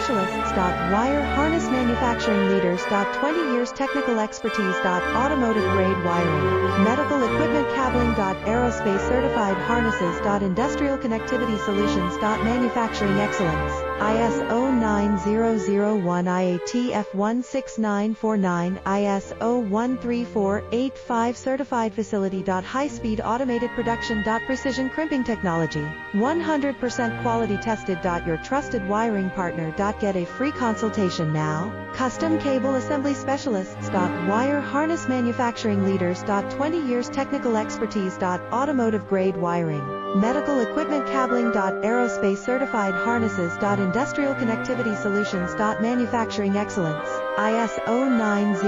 specialists. Wire harness manufacturing leaders. 20 years technical expertise. Automotive grade wiring, medical equipment cabling. Aerospace certified harnesses. Industrial connectivity solutions. Manufacturing excellence. ISO 9001 IATF 16949 ISO 13485 certified facility. High-speed automated production. Precision crimping technology, 100% quality tested. Your trusted wiring partner. Get a free consultation now. Custom cable assembly specialists. Wire harness manufacturing leaders. 20 years technical expertise. Automotive grade wiring, medical equipment cabling. Aerospace certified harnesses. Industrial connectivity solutions. Manufacturing excellence. ISO 90